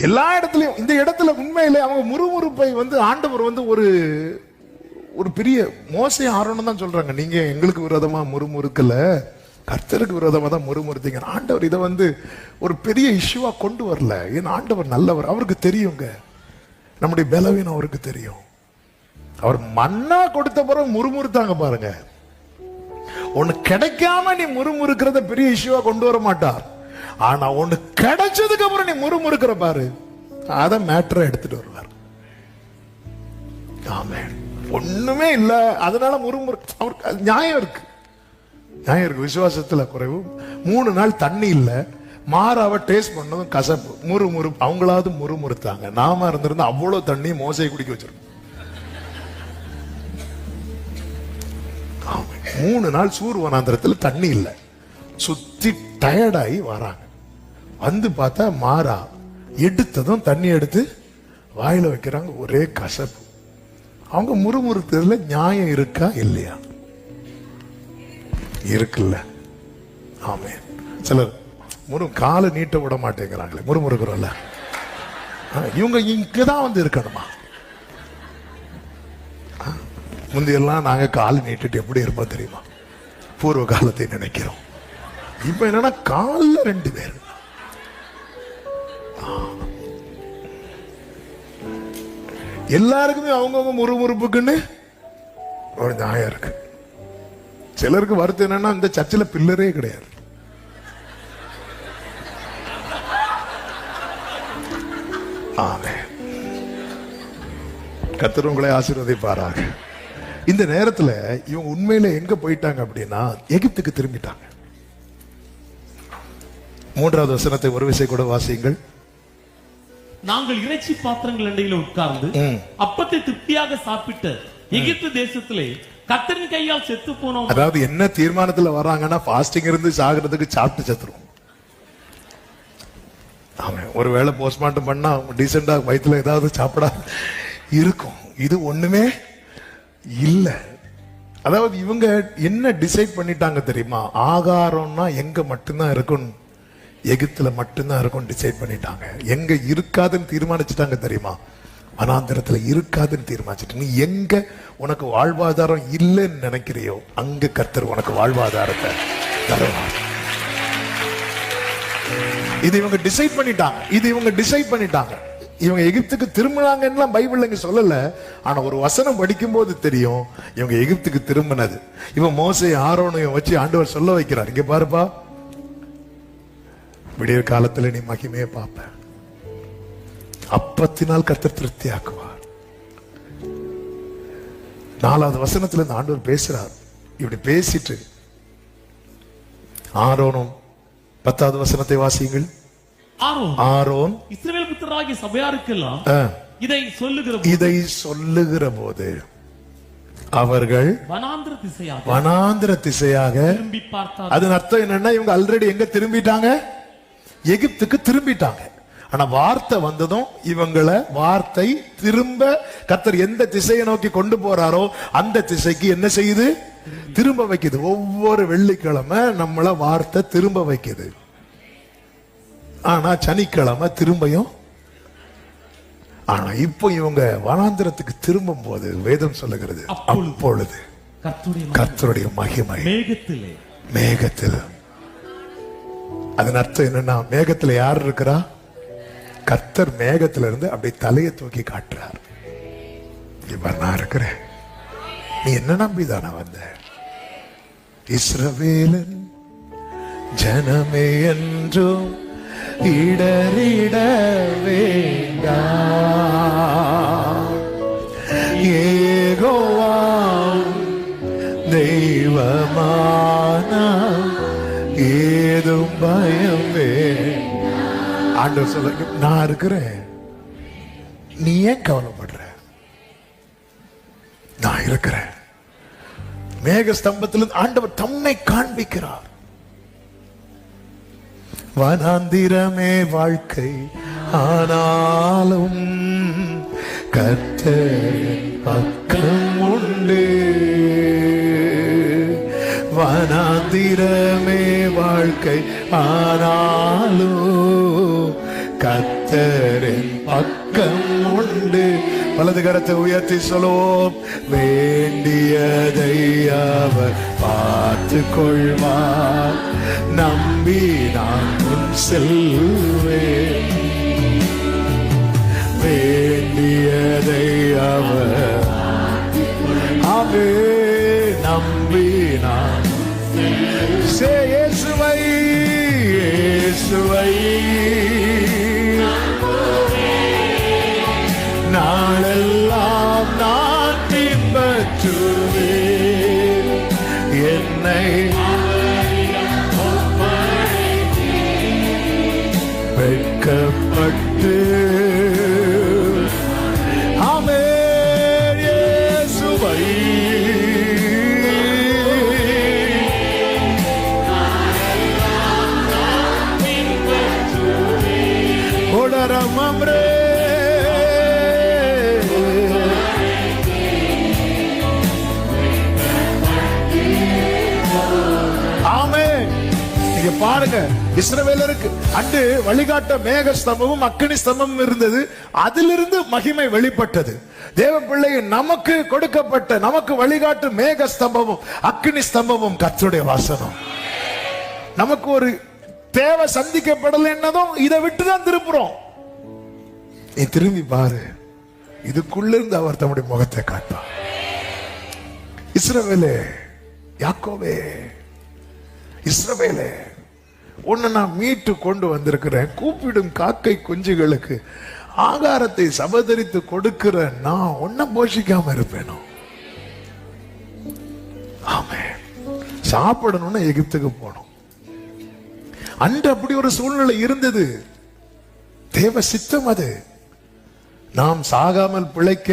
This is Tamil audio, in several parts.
எல்லா இடத்துலயும் இந்த இடத்துல உண்மையிலே அவங்க முறுமுறுப்பை ஆண்டவர் ஒரு ஒரு பெரிய மோசே ஆரோன்னு தான் சொல்றாங்க. நீங்க எங்களுக்கு விரோதமா முறுமுறுக்கல, கர்த்தருக்கு விரோதமா தான் முறுமுறுத்தீங்க. ஆண்டவர் இதை ஒரு பெரிய இஷ்யூவா கொண்டு வரல. ஏன்னா ஆண்டவர் நல்லவர், அவருக்கு தெரியுங்க நம்முடைய பலவீனம் அவருக்கு தெரியும். அவர் மன்னா கொடுத்த பிறகு முறுமுறுத்தாங்க பாருங்க. ஒண்ணு கிடைக்காம நீ முறுமுறுக்கிறத பெரிய இஷ்யூவா கொண்டு வர மாட்டார். ஆனா ஒண்ணு கிடைச்சதுக்கு அப்புறம் நீ முறுமுறுக்கிற பாரு, அத மேட்டரை எடுத்துட்டு வருவார். ஆமென். ஒண்ணுமே இல்ல அதனால முறுமுறு, அவருக்கு நியாயம் இருக்கு, நியாயம் இருக்கு. விசுவாசத்துல குறைவு. 3 நாள் தண்ணி இல்ல, மாறாவ டேஸ்ட் பண்ணதும் கசப்பு, முறுமுறு. அவங்களாவது முறுமுறுத்தாங்க. நாம இருந்திருந்தா அவ்வளவு தண்ணி மோசையை குடிக்க வச்சிருக்கோம். 3 நாள் சூர் வனாந்திரத்துல தண்ணி இல்ல, சுத்தி டயர்டாகி வராங்க. பார்த்தா மாறா எடுத்ததும் தண்ணி எடுத்து வாயில வைக்கிறாங்க, ஒரே கசப்பு. அவங்க முறுமுறுத்ததுல நியாயம் இருக்கா இல்லையா? இருக்குல்ல. ஆமே. சிலர் காலை நீட்ட விட மாட்டேங்கிறாங்களே, முறுமுறுக்கிறோம்ல. இவங்க இங்கதான் இருக்கணுமா? முந்தையெல்லாம் நாங்க கால் நீட்டிட்டு எப்படி இருப்போம் தெரியுமா? பூர்வ காலத்தை நினைக்கிறோம். இப்ப என்னன்னா காலில் 2 பேர். எல்லாருக்குமே அவங்கவுங்க முறுமுறுப்புக்குன்னு ஒரு நியாயம் இருக்கு. சிலருக்கு வருத்தம் என்னன்னா இந்த சர்ச்சில் பில்லரே கிடையாது. கர்த்தர் உங்களை ஆசீர்வதிப்பாராக. இந்த நேரத்தில் இவங்க உண்மையில எங்க போயிட்டாங்க அப்படின்னா எகிப்துக்கு திரும்பிட்டாங்க. 3வது வசனத்தை ஒரு விசை கூட வாசியுங்கள். நாங்கள் இறைச்சி பாத்திரங்கள் அண்டையில உட்கார்ந்து அப்பத்தை திருப்தியாக சாப்பிட்டு எகிப்து தேசத்திலே கர்த்தரின் கையால் செத்து போனோம். அதாவது என்ன தீர்மானத்துல வர்றாங்கன்னா ஃபாஸ்டிங் இருந்து சாகிறதுக்கு சாப்பிட்டு செத்துரும். ஆமா, ஒருவேளை போஸ்ட்மார்ட்டம் பண்ணா டீசெண்டா வயிற்றுல ஏதாவது சாப்பிடா இருக்கும். இது ஒண்ணுமே இல்ல. அதாவது இவங்க என்ன டிசைட் பண்ணிட்டாங்க தெரியுமா? ஆகாரம்னா எங்க மட்டும்தான் இருக்கும், எகிப்துல மட்டும்தான் இருக்கும் டிசைட் பண்ணிட்டாங்க. எங்க இருக்காதுன்னு தீர்மானிச்சுட்டாங்க தெரியுமா? வனாந்திரத்துல இருக்காதுன்னு தீர்மானிச்சுட்டு, நீ எங்க உனக்கு வாழ்வாதாரம் இல்லைன்னு நினைக்கிறியோ அங்க கர்த்தர் உனக்கு வாழ்வாதாரத்தை தருவார். இது இவங்க டிசைட் பண்ணிட்டாங்க. இவங்க எகிப்துக்கு திரும்பினாங்கன்னு பைபிள்ல இங்க சொல்லல. ஆனா ஒரு வசனம் படிக்கும் போது தெரியும் இவங்க எகிப்துக்கு திரும்பினது. இவன் மோசே ஆரோனையும் வச்சு ஆண்டவர் சொல்ல வைக்கிறார், இங்க பாருப்பா, விடிய காலத்துல நீ மகிமையை பார்ப்ப, அப்பத்தினால் கர்த்தர் திருப்தி ஆக்குவார். 4வது வசனத்துல இந்த ஆண்டவர் பேசுறார். இப்படி பேசிட்டு ஆரோனும் 10வது வசனத்தை வாசியுங்கள். ஆரோன் இஸ்ரவேல் புத்திரராகிய சபையாருக்கெல்லாம் இதை சொல்லுகிற போது அவர்கள் வனாந்திர திசையாக திரும்பி பார்த்தார்கள். அதன் அர்த்தம் என்னன்னா இவங்க ஆல்ரெடி எங்க திரும்பிட்டாங்க? எகிப்துக்கு திரும்பிட்டாங்க. ஆனா வார்த்தை வந்ததும் இவங்களை வார்த்தை திரும்ப கர்த்தர் எந்த திசையை நோக்கி கொண்டு போறாரோ அந்த திசைக்கு என்ன செய்யுது? திரும்ப வைக்குது. ஒவ்வொரு வெள்ளிக்கிழமை நம்மள வார்த்தை திரும்ப வைக்குது. ஆனா சனிக்கிழமை திரும்பியும். ஆனா இப்போ இவங்க வனாந்திரத்துக்கு திரும்பும் போது வேதம் சொல்லுகிறது, அப்பொழுது கர்த்தருடைய மகிமை மேகத்தில். அதன் அர்த்தம் என்னன்னா மேகத்துல யார் இருக்கிறா? கர்த்தர் மேகத்துல இருந்து அப்படி தலையை தூக்கி காட்டுறார். இவர் நான் இருக்கிறேன், நீ என்ன நம்பிதான வந்த? இஸ்ரவேலன் ஜனமே என்றும் இடறிட வேண்டாம், யெகோவாவும் தெய்வமான ஏதும் பயம் வேண்டாம். ஆண்டவர் சொல்ல, நான் இருக்கிறேன், நீ ஏன் கவலைப்படுற? நான் இருக்கிறேன். மேக ஸ்தம்பத்தில் ஆண்டவர் தம்மை காண்பிக்கிறார். வனாந்திரமே வாழ்க்கை ஆனாலும் கர்த்தரின் பக்கம் உண்டு. வனாந்திரமே வாழ்க்கை ஆனாலும் கர்த்தர் கர்த்தரின் பக்கம் உண்டு. வலது கரத்தை உயர்த்தி சொல்லுவோம். வேண்டியதை அவர் பார்த்து கொள்வார், நம்பி நான் முன் செல்வேன். வேண்டியதை அவர் நம்பி நான் இயேசுவை நாளெல்லாம் நான் பின்பற்றுவேன். என்னை வெட்கப்பட்டு இயேசுவை ஒடரமம்ரே பாருங்க. இஸ்ரவேலருக்கு அன்று வழிகாட்ட மேக ஸ்தம்பமும் அக்கினி ஸ்தம்பமும் இருந்தது. அதிலிருந்து மகிமை வெளிப்பட்டது. தேவ பிள்ளை நமக்கு கொடுக்கப்பட்ட, நமக்கு வழிகாட்டு மேக ஸ்தம்பமும் அக்கினி ஸ்தம்பமும் கர்த்தருடைய வசனம். நமக்கு ஒரு தேவை சந்திக்கப்படலைன்னதும் இதை விட்டுதான் திருப்புறோம். நீ திரும்பி பாரு, இதுக்குள்ள இருந்து அவர் தம்முடைய முகத்தை காட்டார். இஸ்ரவேலே, யாக்கோபே, இஸ்ரவேலே, உன்னை நான் மீட்டு கொண்டு வந்திருக்கிறேன். கூப்பிடும் காக்கை குஞ்சுகளுக்கு ஆகாரத்தை சபதரித்து கொடுக்கிற நான் உன்னை போஷிக்காம இருப்பேனோ? ஆமே. சாப்பிடணும்னு எகிப்துக்கு போனோம். அன்று அப்படி ஒரு சூழ்நிலை இருந்தது. தேவ சித்தம் அது. நாம் சாகாமல் பிழைக்க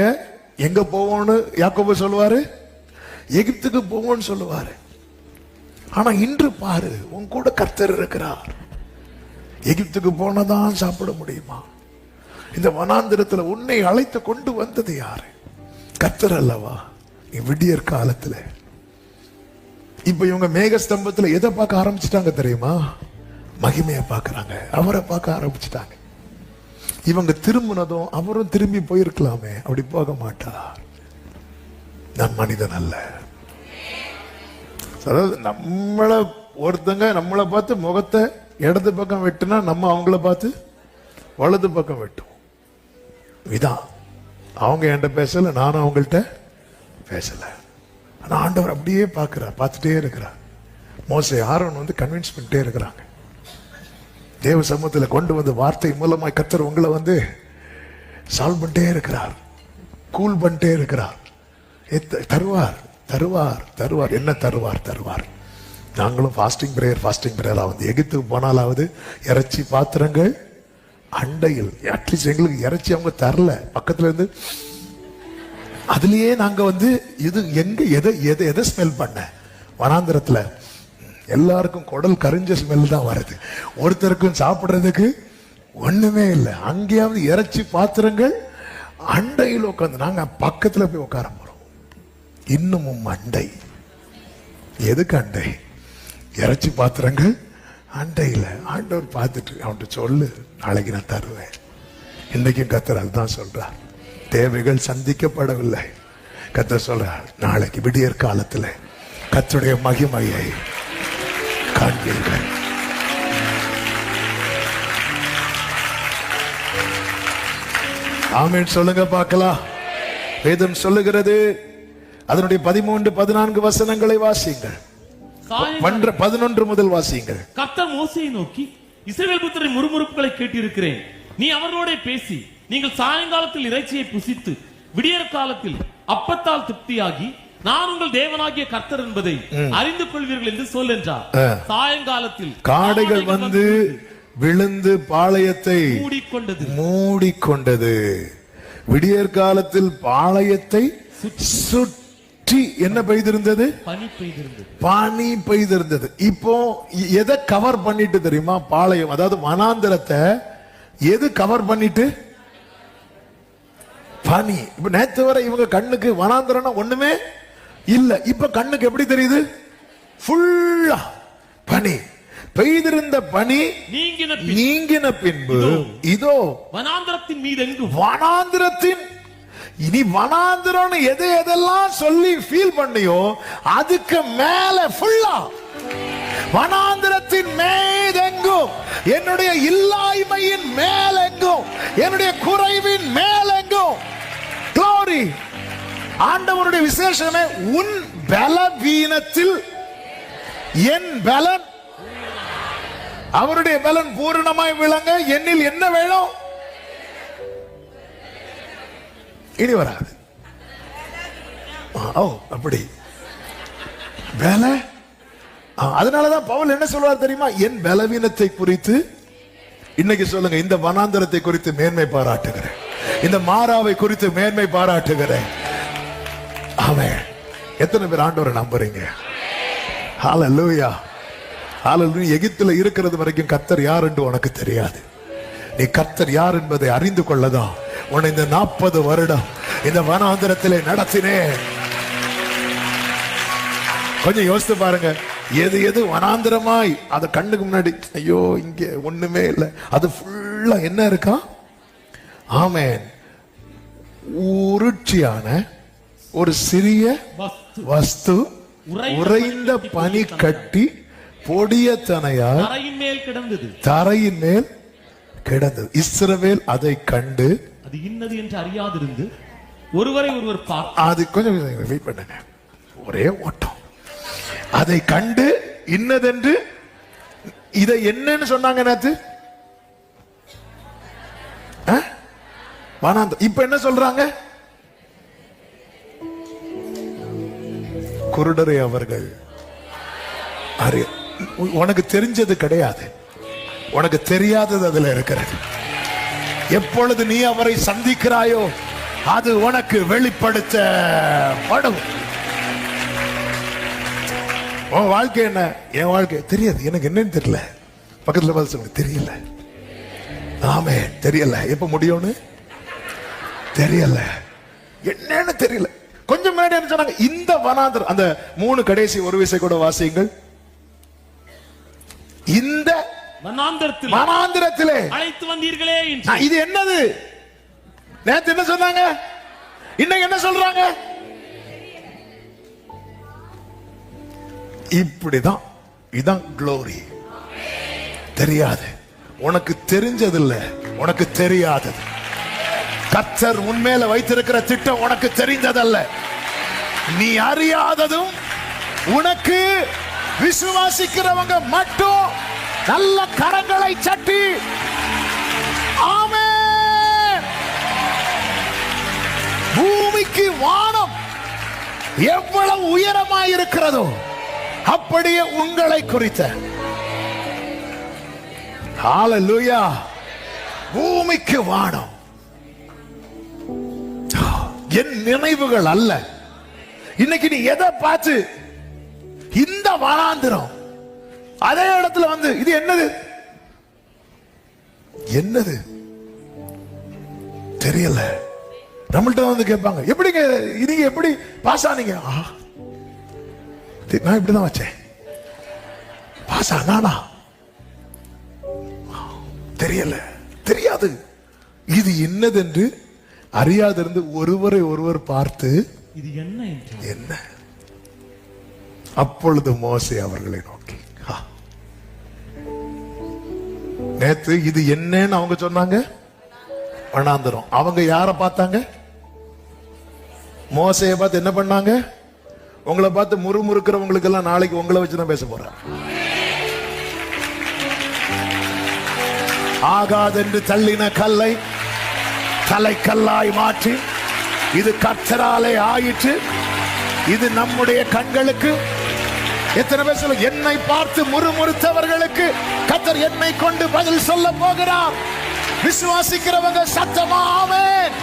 எங்க போவோம்னு யாக்கோபு சொல்லுவாரு, எகிப்துக்கு போவோம்னு சொல்லுவாரு. ஆனா இன்று பாரு, உன் கூட கர்த்தர் இருக்கிறார். எகிப்துக்கு போனதான் சாப்பிட முடியுமா? இந்த வனாந்திரத்துல உன்னை அழைத்து கொண்டு வந்தது யாரு? கர்த்தர் அல்லவா? நீ விடியற் காலத்துல இப்ப இவங்க மேகஸ்தம்பத்துல எதை பார்க்க ஆரம்பிச்சுட்டாங்க தெரியுமா? மகிமையை பார்க்கறாங்க, அவரை பார்க்க ஆரம்பிச்சுட்டாங்க. இவங்க திரும்பினதும் அவரும் திரும்பி போயிருக்கலாமே, அப்படி போக மாட்டார். நான் மனிதன் அல்ல. அதாவது நம்மளை ஒருத்தங்க நம்மளை பார்த்து முகத்தை இடது பக்கம் வெட்டுனா நம்ம அவங்கள பார்த்து வலது பக்கம் வெட்டும். இதான் அவங்க என்கிட்ட பேசல, நானும் அவங்கள்ட்ட பேசல. ஆனா ஆண்டவர் அப்படியே பார்க்கிறார், பார்த்துட்டே இருக்கிறார். மோசே ஆரோன் வந்து கன்வின்ஸ் பண்ணிட்டே இருக்கிறாங்க. தேவ சமூகத்தில் கொண்டு வந்து வார்த்தை மூலமாய் கர்த்தர் உங்களை வந்து சால்வ் பண்ணிட்டே இருக்கிறார், கூல் பண்ணிட்டே இருக்கிறார். தருவார் தருவார் தருவார். என்ன தருவார்? தருவார். நாங்களும் ஃபாஸ்டிங் பிரேயரா வந்து எகிப்துக்கு போனாலாவது இறைச்சி பாத்திரங்கள் அண்டையில், அட்லீஸ்ட் எங்களுக்கு இறைச்சி அவங்க தரல, பக்கத்துல இருந்து அதுலயே நாங்க வந்து இது எங்க எதை ஸ்மெல் பண்ண வனாந்திரத்துல எல்லாருக்கும் குடல் கரிஞ்ச ஸ்மெல் தான் வருது. ஒருத்தருக்கும் சாப்பிடுறதுக்கு ஒண்ணுமே இல்லை. அங்கேயாவது இறைச்சி பாத்திரங்கள் அண்டையில் உட்காந்து நாங்க பக்கத்துல போய் உட்கார போறோம். இன்னமும் அண்டை. எதுக்கு அண்டை? இறைச்சி பாத்திரங்கள் அண்டையில். ஆண்டவர் பார்த்துட்டு அவன்கிட்ட சொல்லு, நாளைக்கு நான் தருவேன். இன்னைக்கும் கர்த்தர் அதுதான் சொல்றார். தேவைகள் சந்திக்கப்படவில்லை. கர்த்தர் சொல்றார், நாளைக்கு விடியற் காலத்தில் கர்த்தருடைய மகிமையை காண்பீர்கள். ஆமென் சொல்லுங்க பார்க்கலாம். வேதம் சொல்லுகிறது, அதனுடைய 13, 14 வசனங்களை வாசியுங்கள். 11 முதல் வாசியுங்கள். கர்த்தர் மோசேயை நோக்கி, இஸ்ரவேல் புத்திரரின் முறுமுறுப்புகளை கேட்டிருக்கிறேன். நீ அவர்களோட பேசி, நீங்கள் சாயங்காலத்தில் இறைச்சியை புசித்து விடியற் காலத்தில் அப்பத்தால் திருப்தியாகி நான் உங்கள் தேவனாகிய கர்த்தர் என்பதை அறிந்து கொள்வீர்கள் என்று சொல் என்றார். சாயங்காலத்தில் காடைகள் வந்து விழுந்து பாளையத்தை மூடிக்கொண்டது. விடியற் காலத்தில் பாளையத்தை சுற்றி என்ன பெய்திருந்தது? பனி பெய்திருந்தது. இப்போ எதை கவர் பண்ணிட்டு தெரியுமா? பாளையம், அதாவது வனாந்திரத்தை எது கவர் பண்ணிட்டு? பனி. இப்ப நேத்து வரை இவங்க கண்ணுக்கு வனாந்திரம் ஒண்ணுமே இல்ல. இப்ப கண்ணுக்கு எப்படி தெரியுது? ஃபுல்லா பனி. பெய்திருந்த பனி நீங்கின பின்பு இதோ வனாந்திரத்தின் மீது எங்கும் வனாந்திரத்தின் இனி வனாந்திரம்னு எதெல்லாம் சொல்லி ஃபீல் பண்ணியோ அதுக்கு மேல ஃபுல்லா வனாந்திரத்தின் மேலெங்கும், என்னுடைய இல்லாய்மையின் மேலெங்கும், என்னுடைய குறைவின் மேலெங்கும் glory. ஆண்டவருடைய விசேஷமே உன் பலவீனத்தில் என் பலன், அவருடைய பலன் பூரணமாய் விளங்க என்னில் என்ன வேணும் இனி வராது. ஓ அப்படி பல. அதனாலதான் பவுல் என்ன சொல்றார் தெரியுமா? என் பலவீனத்தை குறித்து இன்னைக்கு சொல்லுங்க, இந்த வனாந்தரத்தை குறித்து மேன்மை பாராட்டுகிறேன், இந்த மாறாவை குறித்து மேன்மை பாராட்டுகிறேன். ஆமென். எத்தனை பேர் ஆண்டவரை நம்புறீங்க? ஹalleluya, ஹalleluya. எகிப்துல இருக்கிறது வரைக்கும் கர்த்தர் யார் என்று உனக்கு தெரியாது. நீ கர்த்தர் யார் என்பதை அறிந்து கொள்ளதான் உன்னை இந்த 40 வருடம் இந்த வனாந்தரத்திலே நடத்தினேன். கொஞ்சம் யோசித்து பாருங்க, எது எது வனாந்திரமாய் அது கண்ணுக்கு முன்னாடி ஐயோ இங்க ஒண்ணுமே இல்லை, அது ஃபுல்லா என்ன இருக்கா? ஆமென். உருட்சியான ஒரு சிறிய வஸ்து உறைந்த பனி கட்டி பொடிய தனையால் தரையின் மேல் கிடந்தது. இஸ்ரவேல் அதை கண்டு அது இன்னது என்று அறியாதிருந்து ஒருவரை ஒருவர் பார்த்து, அது கொஞ்சம் வெயிட் பண்ணுங்க, ஒரே ஓட்டம். அதை கண்டு இன்னதென்று இதை என்னன்னு சொன்னாங்க நேத்து வனாந்தரம். இப்ப என்ன சொல்றாங்க? குருடரை அவர்கள் உனக்கு தெரிஞ்சது கிடையாது, உனக்கு தெரியாதது அதுல இருக்கிறது. எப்பொழுது நீ அவரை சந்திக்கிறாயோ அது உனக்கு வெளிப்படுத்தப்படும். உன் வாழ்க்கை என்ன? என் வாழ்க்கை தெரியாது, எனக்கு என்னன்னு தெரியல. பக்கத்துல பார்த்து சொல்லுங்க, தெரியல. ஆமே, தெரியல. எப்ப முடியும்னு தெரியல, என்னன்னு தெரியல. கொஞ்சம் முன்னாடி என்ன சொன்னாங்க? இந்த வனாந்தரம். அந்த 3 கடைசி ஒரு விசை கூட வாசியுங்கள். இந்த வனாந்தரத்திலே அழைத்து வந்தீர்களே. இது என்னது? நேத்து என்ன சொன்னாங்க, இன்னைக்கு என்ன சொல்றாங்க? இப்படிதான். இதான் glory. தெரியாது, உனக்கு தெரிஞ்சது இல்ல, உனக்கு தெரியாதது. கர்த்தர் உன்மேல வைத்திருக்கிற திட்டம் உனக்கு தெரிந்ததல்ல, நீ அறியாததும் உனக்கு விசுவாசிக்கிறவங்க மட்டும் நல்ல கரங்களை சட்டி ஆமென். பூமிக்கு வானம் எவ்வளவு உயரமாய் இருக்கிறதோ அப்படியே உங்களை குறித்த ஹalleluya, பூமிக்கு வானம் என் நினைவுகள் அல்ல. இன்னைக்கு நீ எதை பார்த்து இந்த வனாந்திரம் அதே இடத்துல வந்து இது என்னது என்னது தெரியல. நம்மள்ட்ட வந்து கேட்பாங்க, எப்படிங்க நீங்க எப்படி பாஸ் ஆனீங்க? நான் இப்படிதான் வச்சேன், பாஸ் ஆனா தெரியல, தெரியாது. இது என்னது என்று அறியாதிருந்து ஒருவரை ஒருவர் பார்த்து இது என்ன என்ன. அப்பொழுது மோசே அவர்களை நோக்கி, நேத்து இது என்னன்னு அவங்க சொன்னாங்க, வனாந்தரம். அவங்க யார பார்த்தாங்க? மோசையை பார்த்து என்ன பண்ணாங்க? உங்களை பார்த்து முறுமுறுக்கிறவங்களுக்கு எல்லாம் நாளைக்கு உங்களை வச்சுதான் பேச போறாங்க. ஆகாதென்று தள்ளின கல்லை தலைக்கல்லாய் மாற்றி இது கர்த்தராலே ஆயிற்று, இது நம்முடைய கண்களுக்கு. எத்தனை பேர் சொல்ல, என்னை பார்த்து முறுமுறுத்தவர்களுக்கு கர்த்தர் என்னை கொண்டு பதில் சொல்ல போகிறார். விசுவாசிக்கிறவங்க சத்தமா ஆமென்.